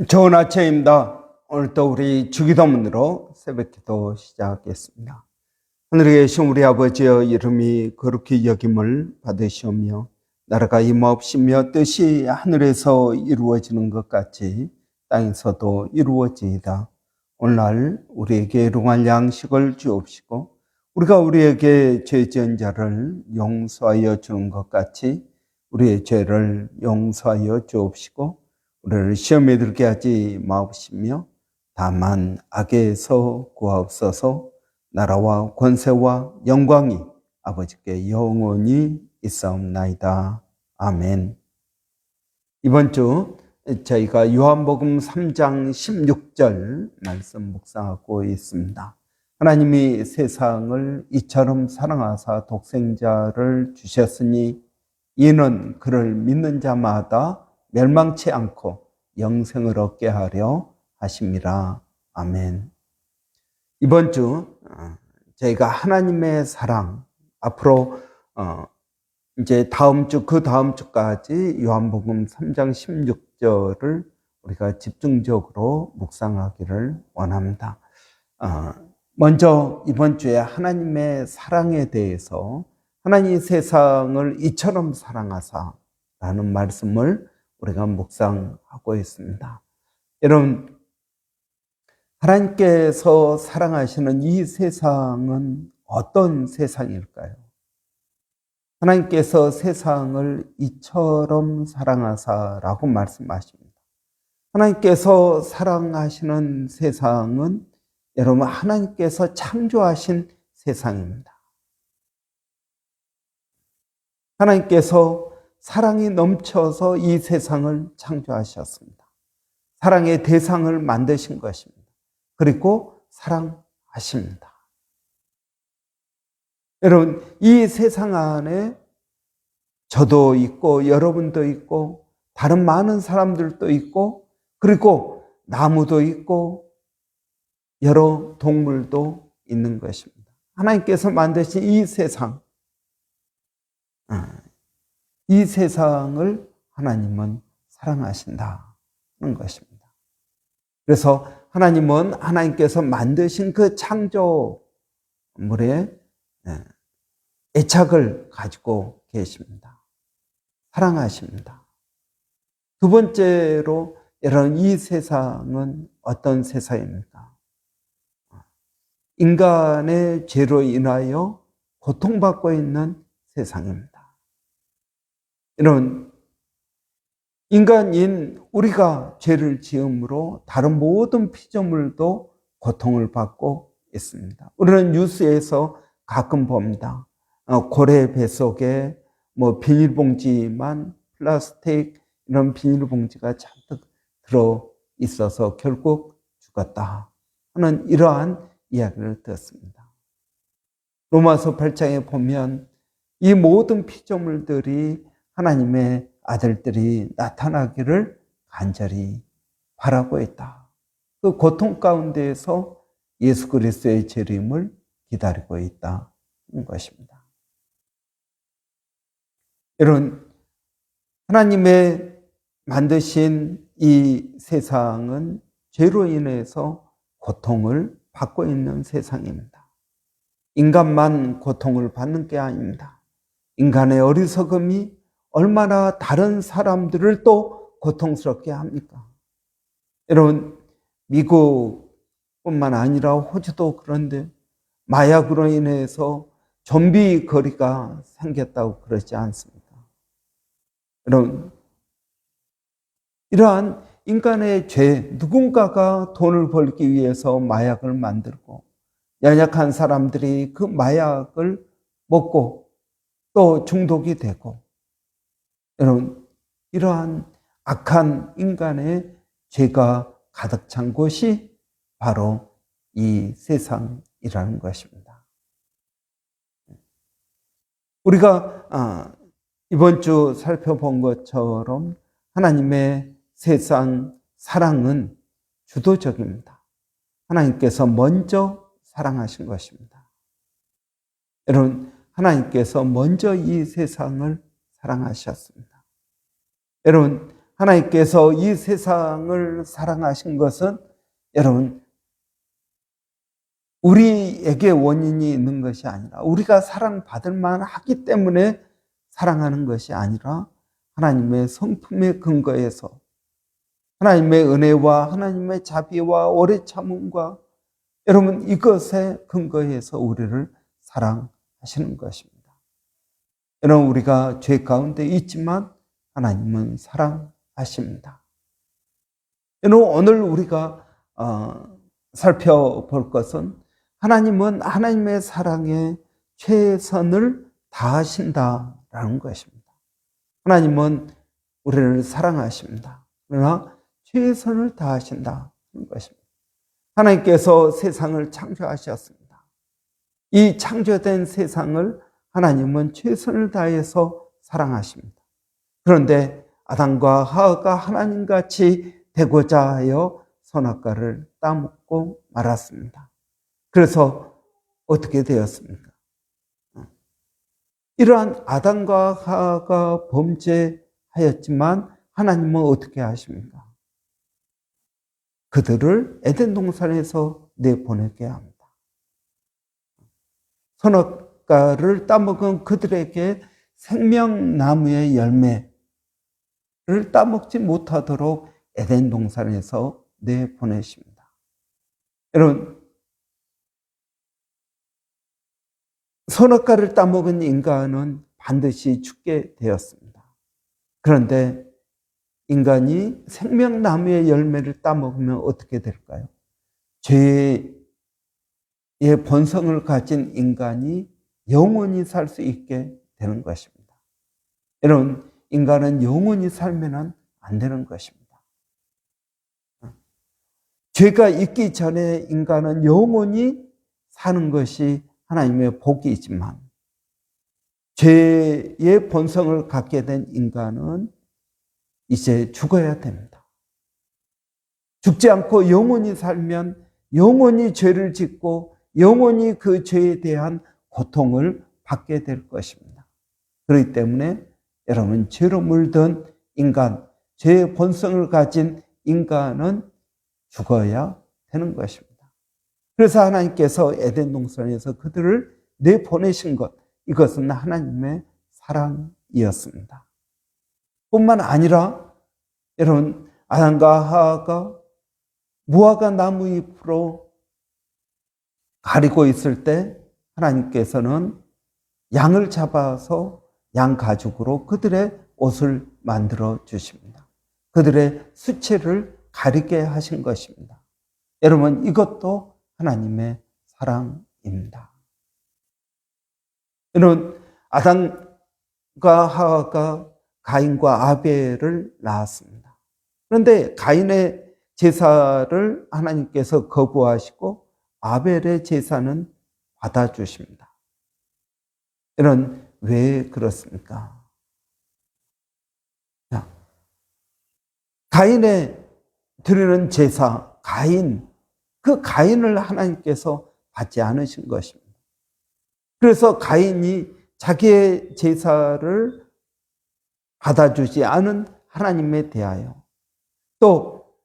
좋은 아침입니다. 오늘도 우리 주기도문으로 새벽기도 시작하겠습니다. 하늘에 계신 우리 아버지여, 이름이 거룩히 여김을 받으시오며 나라가 임하옵시며 뜻이 하늘에서 이루어지는 것 같이 땅에서도 이루어지이다. 오늘날 우리에게 일용할 양식을 주옵시고 우리가 우리에게 죄 지은 자를 용서하여 주는 것 같이 우리의 죄를 용서하여 주옵시고 우리를 시험에 들게 하지 마옵시며 다만 악에서 구하옵소서. 나라와 권세와 영광이 아버지께 영원히 있사옵나이다. 아멘. 이번 주 저희가 요한복음 3장 16절 말씀 묵상하고 있습니다. 하나님이 세상을 이처럼 사랑하사 독생자를 주셨으니 이는 그를 믿는 자마다 멸망치 않고 영생을 얻게 하려 하심이라. 아멘. 이번 주 저희가 하나님의 사랑, 앞으로 이제 다음 주, 그 다음 주까지 요한복음 3장 16절을 우리가 집중적으로 묵상하기를 원합니다. 먼저 이번 주에 하나님의 사랑에 대해서, 하나님이 세상을 이처럼 사랑하사 라는 말씀을 우리가 묵상하고 있습니다. 여러분, 하나님께서 사랑하시는 이 세상은 어떤 세상일까요? 하나님께서 세상을 이처럼 사랑하사라고 말씀하십니다. 하나님께서 사랑하시는 세상은 여러분, 하나님께서 창조하신 세상입니다. 하나님께서 사랑이 넘쳐서 이 세상을 창조하셨습니다. 사랑의 대상을 만드신 것입니다. 그리고 사랑하십니다. 여러분, 이 세상 안에 저도 있고 여러분도 있고 다른 많은 사람들도 있고 그리고 나무도 있고 여러 동물도 있는 것입니다. 하나님께서 만드신 이 세상, 이 세상을 하나님은 사랑하신다는 것입니다. 그래서 하나님은 하나님께서 만드신 그 창조물에 애착을 가지고 계십니다. 사랑하십니다. 두 번째로, 여러분, 이 세상은 어떤 세상입니까? 인간의 죄로 인하여 고통받고 있는 세상입니다. 여러분, 인간인 우리가 죄를 지음으로 다른 모든 피조물도 고통을 받고 있습니다. 우리는 뉴스에서 가끔 봅니다. 고래 뱃속에 비닐봉지만, 플라스틱 이런 비닐봉지가 잔뜩 들어 있어서 결국 죽었다 하는 이러한 이야기를 듣습니다. 로마서 8장에 보면 이 모든 피조물들이 하나님의 아들들이 나타나기를 간절히 바라고 있다. 그 고통 가운데에서 예수 그리스도의 재림을 기다리고 있다는 것입니다. 여러분, 하나님의 만드신 이 세상은 죄로 인해서 고통을 받고 있는 세상입니다. 인간만 고통을 받는 게 아닙니다. 인간의 어리석음이 얼마나 다른 사람들을 또 고통스럽게 합니까? 여러분, 미국뿐만 아니라 호주도 그런데 마약으로 인해서 좀비 거리가 생겼다고 그러지 않습니까? 여러분, 이러한 인간의 죄, 누군가가 돈을 벌기 위해서 마약을 만들고 연약한 사람들이 그 마약을 먹고 또 중독이 되고, 여러분, 이러한 악한 인간의 죄가 가득 찬 곳이 바로 이 세상이라는 것입니다. 우리가 이번 주 살펴본 것처럼 하나님의 세상 사랑은 주도적입니다. 하나님께서 먼저 사랑하신 것입니다. 여러분, 하나님께서 먼저 이 세상을 사랑하셨습니다. 여러분, 하나님께서 이 세상을 사랑하신 것은 여러분 우리에게 원인이 있는 것이 아니라 우리가 사랑받을 만하기 때문에 사랑하는 것이 아니라 하나님의 성품의 근거에서 하나님의 은혜와 하나님의 자비와 오래 참음과 여러분 이것에 근거해서 우리를 사랑하시는 것입니다. 여러분 우리가 죄 가운데 있지만 하나님은 사랑하십니다. 여러분 오늘 우리가 살펴볼 것은 하나님은 하나님의 사랑에 최선을 다하신다라는 것입니다. 하나님은 우리를 사랑하십니다. 그러나 최선을 다하신다는 것입니다. 하나님께서 세상을 창조하셨습니다. 이 창조된 세상을 하나님은 최선을 다해서 사랑하십니다. 그런데 아담과 하와가 하나님같이 되고자 하여 선악과를 따먹고 말았습니다. 그래서 어떻게 되었습니까? 이러한 아담과 하와가 범죄하였지만 하나님은 어떻게 하십니까? 그들을 에덴 동산에서 내보내게 합니다. 선악과를 따먹은 그들에게 생명나무의 열매를 따먹지 못하도록 에덴 동산에서 내보내십니다. 여러분, 선악과를 따먹은 인간은 반드시 죽게 되었습니다. 그런데 인간이 생명나무의 열매를 따먹으면 어떻게 될까요? 죄의 본성을 가진 인간이 영원히 살 수 있게 되는 것입니다. 여러분, 인간은 영원히 살면 안 되는 것입니다. 죄가 있기 전에 인간은 영원히 사는 것이 하나님의 복이지만 죄의 본성을 갖게 된 인간은 이제 죽어야 됩니다. 죽지 않고 영원히 살면 영원히 죄를 짓고 영원히 그 죄에 대한 고통을 받게 될 것입니다. 그렇기 때문에 여러분, 죄로 물든 인간, 죄의 본성을 가진 인간은 죽어야 되는 것입니다. 그래서 하나님께서 에덴 동산에서 그들을 내보내신 것, 이것은 하나님의 사랑이었습니다. 뿐만 아니라 여러분, 아담과 하와가 무화과 나무 잎으로 가리고 있을 때 하나님께서는 양을 잡아서 양 가죽으로 그들의 옷을 만들어 주십니다. 그들의 수치를 가리게 하신 것입니다. 여러분, 이것도 하나님의 사랑입니다. 여러분, 아담과 하와가 가인과 아벨을 낳았습니다. 그런데 가인의 제사를 하나님께서 거부하시고 아벨의 제사는 받아주십니다. 여러분, 왜 그렇습니까? 가인의 드리는 제사, 그 가인을 하나님께서 받지 않으신 것입니다. 그래서 가인이 자기의 제사를 받아주지 않은 하나님에 대하여 또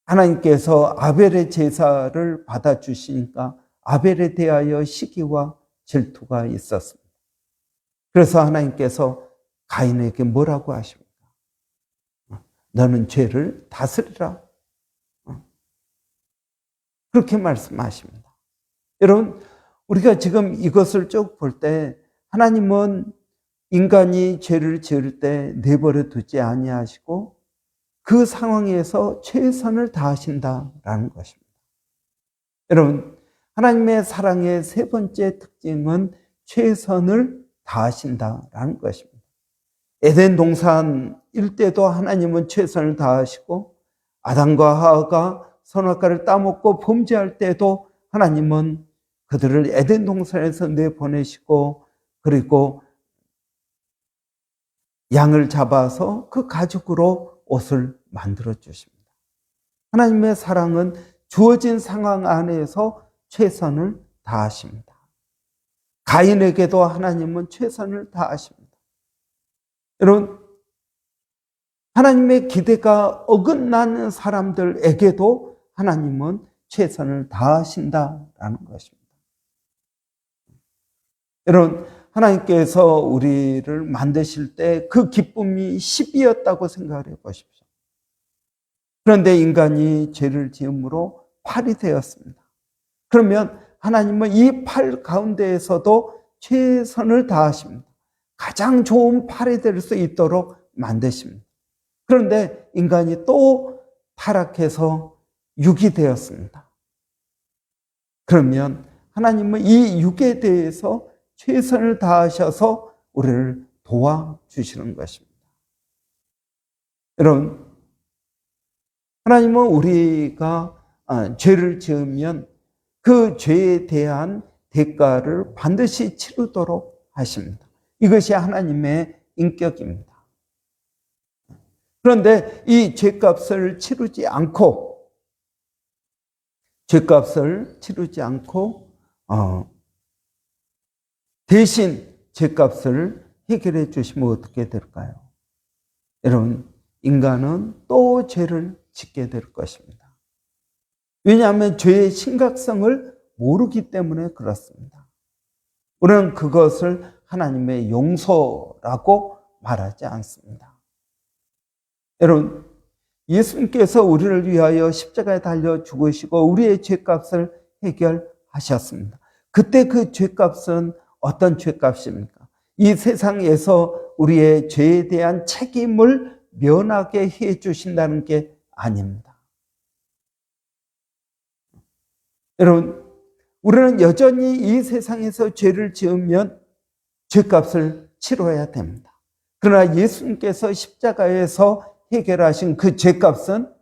하나님께서 아벨의 제사를 받아주시니까 아벨에 대하여 시기와 질투가 있었습니다. 그래서 하나님께서 가인에게 뭐라고 하십니까? 너는 죄를 다스리라. 그렇게 말씀하십니다. 여러분, 우리가 지금 이것을 쭉 볼 때 하나님은 인간이 죄를 지을 때 내버려 두지 아니하시고 그 상황에서 최선을 다하신다라는 것입니다. 여러분, 하나님의 사랑의 세 번째 특징은 최선을 다하신다라는 것입니다. 에덴 동산일 때도 하나님은 최선을 다하시고 아담과 하와가 선악과를 따먹고 범죄할 때도 하나님은 그들을 에덴 동산에서 내보내시고 그리고 양을 잡아서 그 가죽으로 옷을 만들어 주십니다. 하나님의 사랑은 주어진 상황 안에서 최선을 다하십니다. 가인에게도 하나님은 최선을 다하십니다. 여러분, 하나님의 기대가 어긋나는 사람들에게도 하나님은 최선을 다하신다라는 것입니다. 여러분, 하나님께서 우리를 만드실 때 그 기쁨이 10이었다고 생각을 해보십시오. 그런데 인간이 죄를 지음으로 8이 되었습니다. 그러면 하나님은 이 8 가운데에서도 최선을 다하십니다. 가장 좋은 8이 될 수 있도록 만드십니다. 그런데 인간이 또 타락해서 6이 되었습니다. 그러면 하나님은 이 6에 대해서 최선을 다하셔서 우리를 도와주시는 것입니다. 여러분, 하나님은 우리가 죄를 지으면 그 죄에 대한 대가를 반드시 치르도록 하십니다. 이것이 하나님의 인격입니다. 그런데 이 죄값을 치르지 않고 대신 죄값을 해결해 주시면 어떻게 될까요? 여러분, 인간은 또 죄를 짓게 될 것입니다. 왜냐하면 죄의 심각성을 모르기 때문에 그렇습니다. 우리는 그것을 하나님의 용서라고 말하지 않습니다. 여러분, 예수님께서 우리를 위하여 십자가에 달려 죽으시고 우리의 죄값을 해결하셨습니다. 그때 그 죄값은 어떤 죄값입니까? 이 세상에서 우리의 죄에 대한 책임을 면하게 해 주신다는 게 아닙니다. 여러분, 우리는 여전히 이 세상에서 죄를 지으면 죄값을 치러야 됩니다. 그러나 예수님께서 십자가에서 해결하신 그 죄값은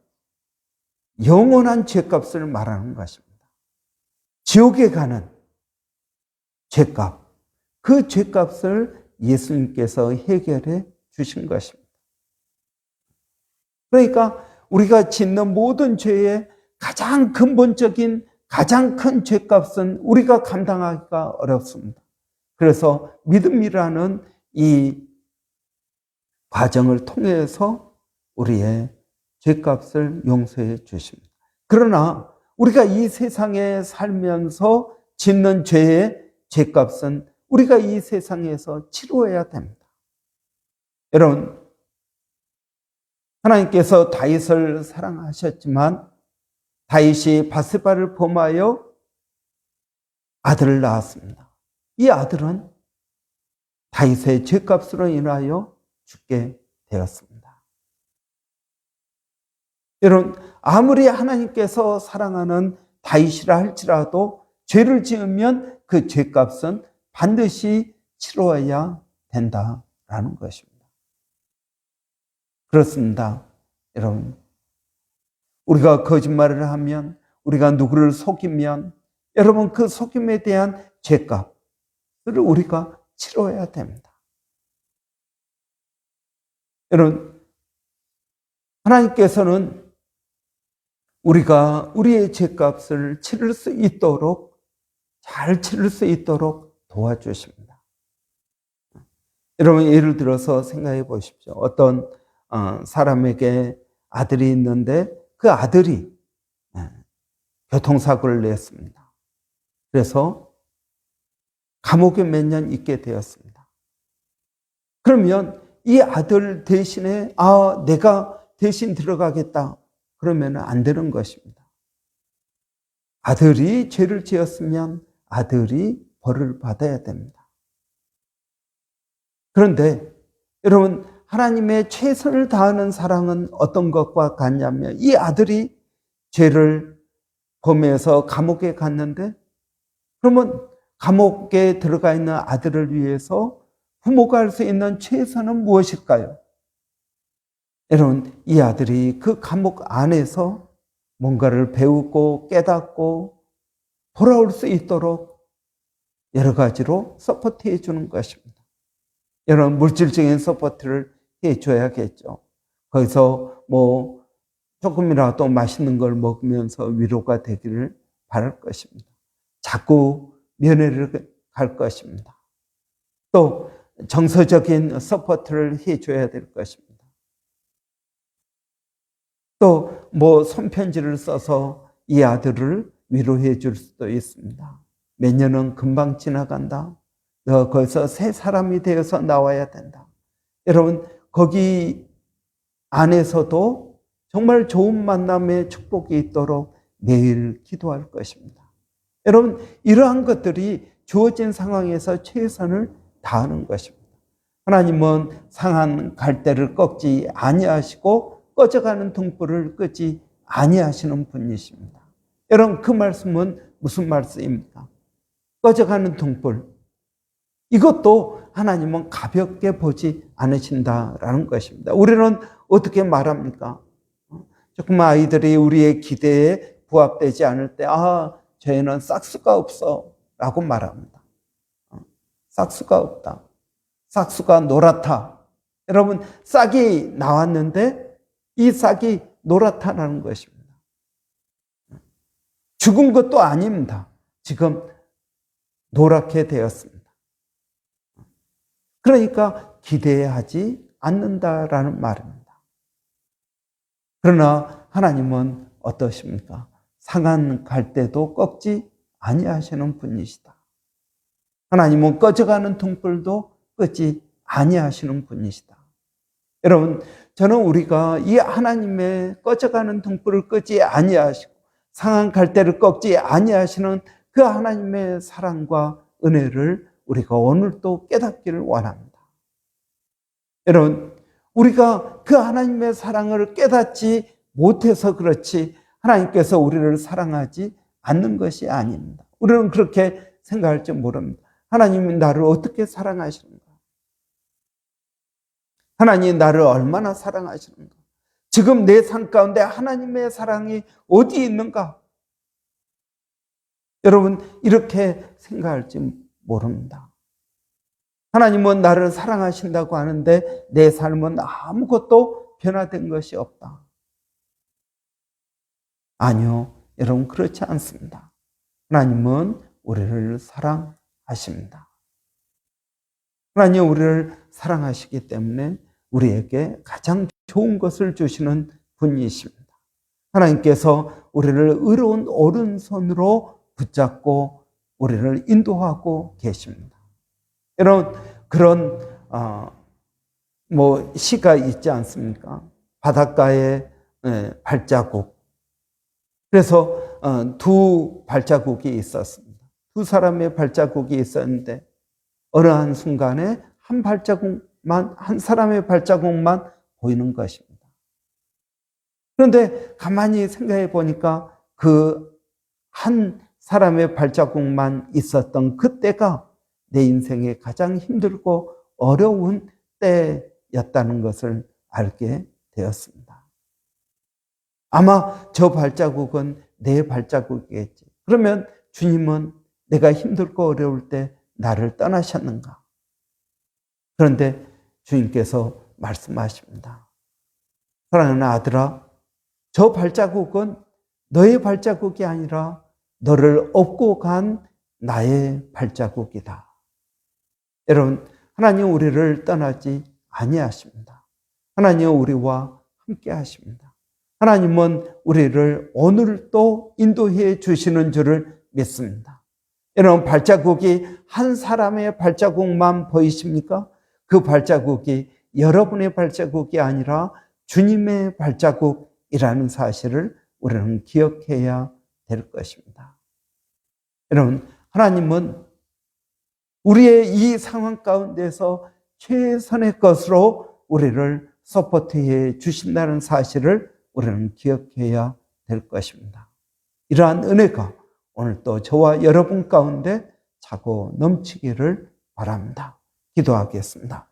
영원한 죄값을 말하는 것입니다. 지옥에 가는 죄값, 그 죄값을 예수님께서 해결해 주신 것입니다. 그러니까 우리가 짓는 모든 죄의 가장 근본적인 가장 큰 죄값은 우리가 감당하기가 어렵습니다. 그래서 믿음이라는 이 과정을 통해서 우리의 죄값을 용서해 주십니다. 그러나 우리가 이 세상에 살면서 짓는 죄의 죄값은 우리가 이 세상에서 치루어야 됩니다. 여러분, 하나님께서 다윗을 사랑하셨지만 다윗이 바세바를 범하여 아들을 낳았습니다. 이 아들은 다윗의 죄값으로 인하여 죽게 되었습니다. 여러분, 아무리 하나님께서 사랑하는 다윗이라 할지라도 죄를 지으면 그 죄값은 반드시 치러야 된다라는 것입니다. 그렇습니다. 여러분, 우리가 거짓말을 하면, 우리가 누구를 속이면 여러분, 그 속임에 대한 죄값을 우리가 치러야 됩니다. 여러분, 하나님께서는 우리가 우리의 죄값을 치를 수 있도록, 잘 치를 수 있도록 도와주십니다. 여러분, 예를 들어서 생각해 보십시오. 어떤 사람에게 아들이 있는데 그 아들이 교통사고를 냈습니다. 그래서 감옥에 몇 년 있게 되었습니다. 그러면 이 아들 대신에 내가 대신 들어가겠다 그러면 안 되는 것입니다. 아들이 죄를 지었으면 아들이 벌을 받아야 됩니다. 그런데 여러분, 하나님의 최선을 다하는 사랑은 어떤 것과 같냐면 이 아들이 죄를 범해서 감옥에 갔는데 그러면 감옥에 들어가 있는 아들을 위해서 부모가 할 수 있는 최선은 무엇일까요? 여러분, 이 아들이 그 감옥 안에서 뭔가를 배우고 깨닫고 돌아올 수 있도록 여러 가지로 서포트해 주는 것입니다. 여러분, 물질적인 서포트를 해 줘야겠죠. 거기서 조금이라도 맛있는 걸 먹으면서 위로가 되기를 바랄 것입니다. 자꾸 면회를 갈 것입니다. 또 정서적인 서포트를 해 줘야 될 것입니다. 또 뭐 손편지를 써서 이 아들을 위로해 줄 수도 있습니다. 몇 년은 금방 지나간다. 너 거기서 새 사람이 되어서 나와야 된다. 여러분, 거기 안에서도 정말 좋은 만남의 축복이 있도록 매일 기도할 것입니다. 여러분, 이러한 것들이 주어진 상황에서 최선을 다하는 것입니다. 하나님은 상한 갈대를 꺾지 아니하시고 꺼져가는 등불을 끄지 아니하시는 분이십니다. 여러분, 그 말씀은 무슨 말씀입니까? 꺼져가는 등불, 이것도 하나님은 가볍게 보지 않으신다라는 것입니다. 우리는 어떻게 말합니까? 조금 아이들이 우리의 기대에 부합되지 않을 때, 저희는 싹수가 없어 라고 말합니다. 싹수가 없다. 싹수가 노랗다. 여러분, 싹이 나왔는데 이 싹이 노랗다라는 것입니다. 죽은 것도 아닙니다. 지금 노랗게 되었습니다. 그러니까 기대하지 않는다라는 말입니다. 그러나 하나님은 어떠십니까? 상한 갈대도 꺾지 아니하시는 분이시다. 하나님은 꺼져가는 등불도 끄지 아니하시는 분이시다. 여러분, 저는 우리가 이 하나님의 꺼져가는 등불을 끄지 아니하시고 상한 갈대를 꺾지 아니하시는 그 하나님의 사랑과 은혜를 우리가 오늘도 깨닫기를 원합니다. 여러분, 우리가 그 하나님의 사랑을 깨닫지 못해서 그렇지 하나님께서 우리를 사랑하지 않는 것이 아닙니다. 우리는 그렇게 생각할지 모릅니다. 하나님이 나를 어떻게 사랑하시는가? 하나님이 나를 얼마나 사랑하시는가? 지금 내 삶 가운데 하나님의 사랑이 어디 있는가? 여러분, 이렇게 생각할지 모릅니다. 하나님은 나를 사랑하신다고 하는데 내 삶은 아무것도 변화된 것이 없다. 아니요, 여러분, 그렇지 않습니다. 하나님은 우리를 사랑하십니다. 하나님 우리를 사랑하시기 때문에 우리에게 가장 좋은 것을 주시는 분이십니다. 하나님께서 우리를 의로운 오른손으로 붙잡고 우리를 인도하고 계십니다. 여러분, 그런 시가 있지 않습니까? 바닷가에 발자국. 그래서 두 발자국이 있었습니다. 두 사람의 발자국이 있었는데 어느 한 순간에 한 사람의 발자국만 보이는 것입니다. 그런데 가만히 생각해 보니까 그 한 사람의 발자국만 있었던 그때가 내 인생에 가장 힘들고 어려운 때였다는 것을 알게 되었습니다. 아마 저 발자국은 내 발자국이겠지. 그러면 주님은 내가 힘들고 어려울 때 나를 떠나셨는가? 그런데 주님께서 말씀하십니다. 사랑하는 아들아, 저 발자국은 너의 발자국이 아니라 너를 업고 간 나의 발자국이다. 여러분, 하나님 우리를 떠나지 아니하십니다. 하나님 우리와 함께 하십니다. 하나님은 우리를 오늘도 인도해 주시는 줄을 믿습니다. 여러분, 발자국이 한 사람의 발자국만 보이십니까? 그 발자국이 여러분의 발자국이 아니라 주님의 발자국이라는 사실을 우리는 기억해야 될 것입니다. 여러분, 하나님은 우리의 이 상황 가운데서 최선의 것으로 우리를 서포트해 주신다는 사실을 우리는 기억해야 될 것입니다. 이러한 은혜가 오늘 또 저와 여러분 가운데 차고 넘치기를 바랍니다. 기도하겠습니다.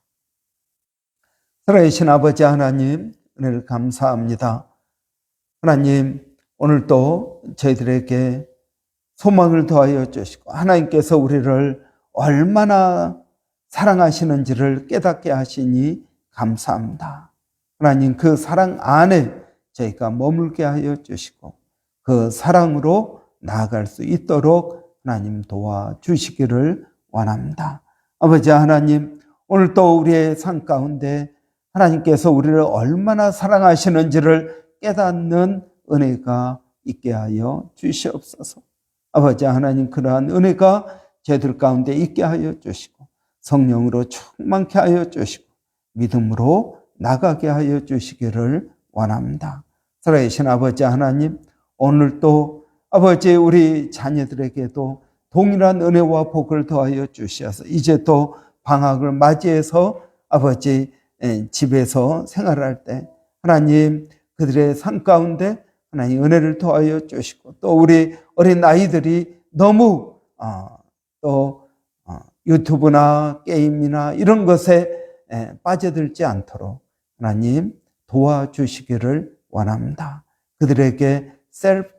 살아계신 아버지 하나님, 은혜를 감사합니다. 하나님, 오늘도 저희들에게 소망을 더하여 주시고 하나님께서 우리를 얼마나 사랑하시는지를 깨닫게 하시니 감사합니다. 하나님, 그 사랑 안에 저희가 머물게 하여 주시고 그 사랑으로 나아갈 수 있도록 하나님 도와주시기를 원합니다. 아버지 하나님, 오늘 또 우리의 삶 가운데 하나님께서 우리를 얼마나 사랑하시는지를 깨닫는 은혜가 있게 하여 주시옵소서. 아버지 하나님, 그러한 은혜가 저희들 가운데 있게 하여 주시고 성령으로 충만케 하여 주시고 믿음으로 나가게 하여 주시기를 원합니다. 살아계신 아버지 하나님, 오늘도 아버지 우리 자녀들에게도 동일한 은혜와 복을 더하여 주셔서 이제 또 방학을 맞이해서 아버지 집에서 생활할 때 하나님 그들의 삶 가운데 하나님 은혜를 더하여 주시고 또 우리 어린 아이들이 너무 또 유튜브나 게임이나 이런 것에 빠져들지 않도록 하나님 도와주시기를 원합니다. 그들에게 셀프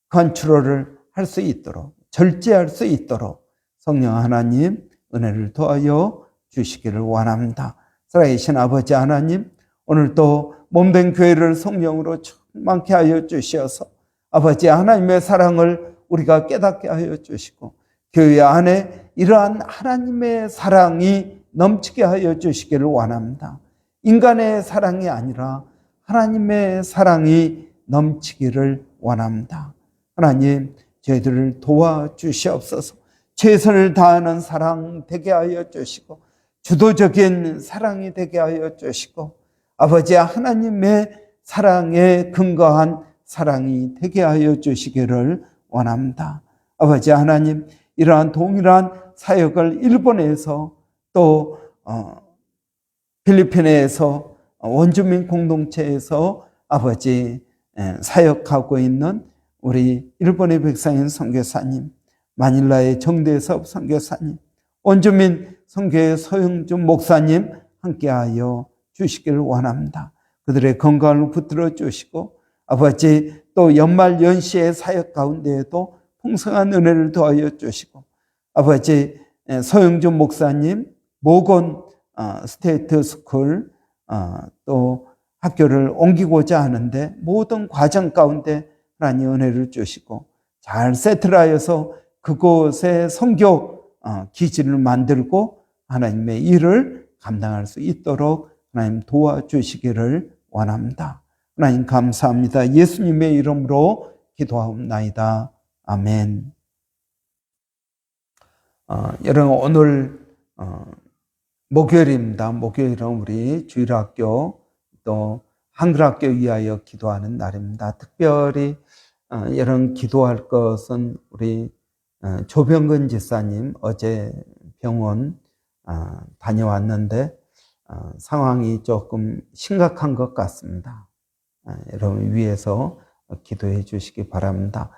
컨트롤을 할 수 있도록 절제할 수 있도록 성령 하나님 은혜를 더하여 주시기를 원합니다. 살아계신 아버지 하나님, 오늘도 몸된 교회를 성령으로 충만케 하여 주셔서 아버지 하나님의 사랑을 우리가 깨닫게 하여 주시고 교회 안에 이러한 하나님의 사랑이 넘치게 하여 주시기를 원합니다. 인간의 사랑이 아니라 하나님의 사랑이 넘치기를 원합니다. 하나님, 저희들을 도와주시옵소서. 최선을 다하는 사랑 되게 하여 주시고 주도적인 사랑이 되게 하여 주시고 아버지 하나님의 사랑에 근거한 사랑이 되게 하여 주시기를 원합니다. 아버지 하나님, 이러한 동일한 사역을 일본에서 또 필리핀에서 원주민 공동체에서 아버지 사역하고 있는 우리 일본의 백상인 선교사님, 마닐라의 정대섭 선교사님, 원주민 선교의 서영준 목사님 함께하여 주시기를 원합니다. 그들의 건강을 붙들어 주시고 아버지 또 연말 연시의 사역 가운데에도 풍성한 은혜를 더하여 주시고 아버지 서영준 목사님 모건 스테이트 스쿨 또 학교를 옮기고자 하는데 모든 과정 가운데 하나님 은혜를 주시고 잘 세틀하여서 그곳에 선교 기지를 만들고 하나님의 일을 감당할 수 있도록 하나님 도와주시기를 원합니다. 하나님 감사합니다. 예수님의 이름으로 기도하옵나이다. 아멘. 여러분 오늘 목요일입니다. 목요일은 우리 주일학교 또 한글학교 위하여 기도하는 날입니다. 특별히 여러분 기도할 것은 우리 조병근 지사님 어제 병원 다녀왔는데 상황이 조금 심각한 것 같습니다. 여러분 위해서 기도해 주시기 바랍니다.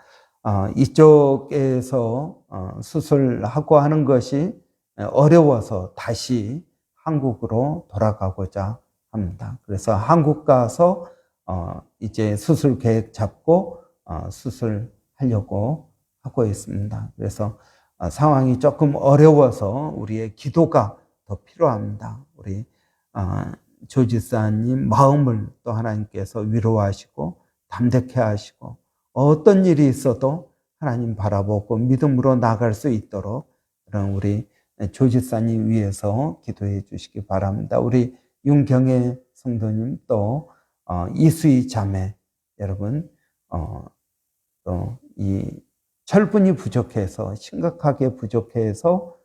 이쪽에서 수술하고 하는 것이 어려워서 다시 한국으로 돌아가고자 합니다. 그래서 한국 가서 이제 수술 계획 잡고 수술하려고 하고 있습니다. 그래서 상황이 조금 어려워서 우리의 기도가 더 필요합니다. 우리 조 지사님 마음을 또 하나님께서 위로하시고 담대케 하시고 어떤 일이 있어도 하나님 바라보고 믿음으로 나갈 수 있도록 그런 우리 조 지사님 위해서 기도해 주시기 바랍니다. 우리 윤경애 성도님 또 이수희 자매 여러분 또 이 철분이 부족해서 심각하게 부족해서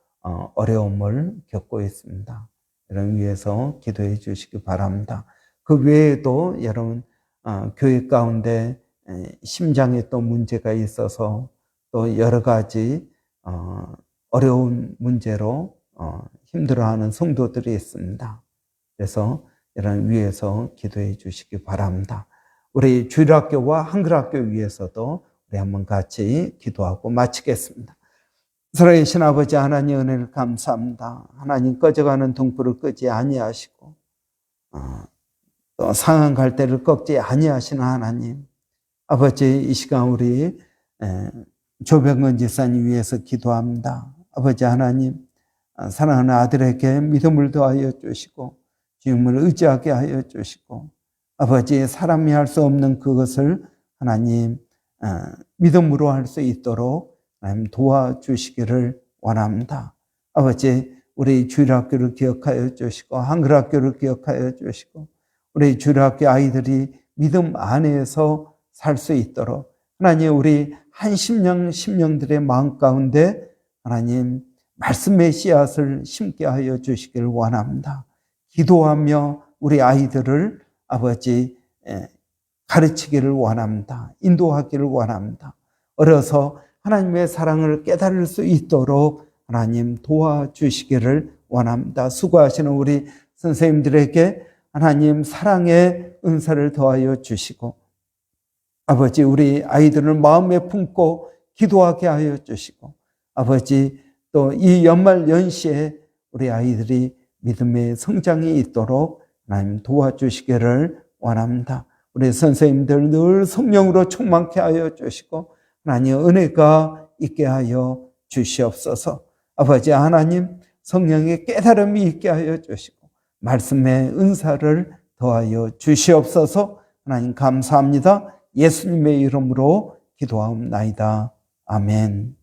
어려움을 겪고 있습니다. 여러분 위해서 기도해 주시기 바랍니다. 그 외에도 여러분 교회 가운데 심장에 또 문제가 있어서 또 여러 가지 어려운 문제로 힘들어하는 성도들이 있습니다. 그래서 여러분 위해서 기도해 주시기 바랍니다. 우리 주일학교와 한글학교 위해서도 우리 한번 같이 기도하고 마치겠습니다. 살아계신 아버지 하나님 은혜를 감사합니다. 하나님 꺼져가는 등불을 끄지 아니하시고 또 상한 갈대를 꺾지 아니하시는 하나님 아버지 이 시간 우리 조병근 지사님 위해서 기도합니다. 아버지 하나님 사랑하는 아들에게 믿음을 더하여 주시고 주님을 의지하게 하여 주시고 아버지 사람이 할 수 없는 그것을 하나님 믿음으로 할 수 있도록 하나님 도와주시기를 원합니다. 아버지 우리 주일학교를 기억하여 주시고 한글학교를 기억하여 주시고 우리 주일학교 아이들이 믿음 안에서 살 수 있도록 하나님 우리 한 심령들의 마음 가운데 하나님 말씀의 씨앗을 심게 하여 주시길 원합니다. 기도하며 우리 아이들을 아버지 가르치기를 원합니다. 인도하기를 원합니다. 어려서 하나님의 사랑을 깨달을 수 있도록 하나님 도와주시기를 원합니다. 수고하시는 우리 선생님들에게 하나님 사랑의 은사를 더하여 주시고 아버지 우리 아이들을 마음에 품고 기도하게 하여 주시고 아버지 또 이 연말 연시에 우리 아이들이 믿음의 성장이 있도록 하나님 도와주시기를 원합니다. 우리 선생님들 늘 성령으로 충만케 하여 주시고 하나님 은혜가 있게 하여 주시옵소서. 아버지 하나님 성령의 깨달음이 있게 하여 주시고 말씀의 은사를 더하여 주시옵소서. 하나님 감사합니다. 예수님의 이름으로 기도하옵나이다. 아멘.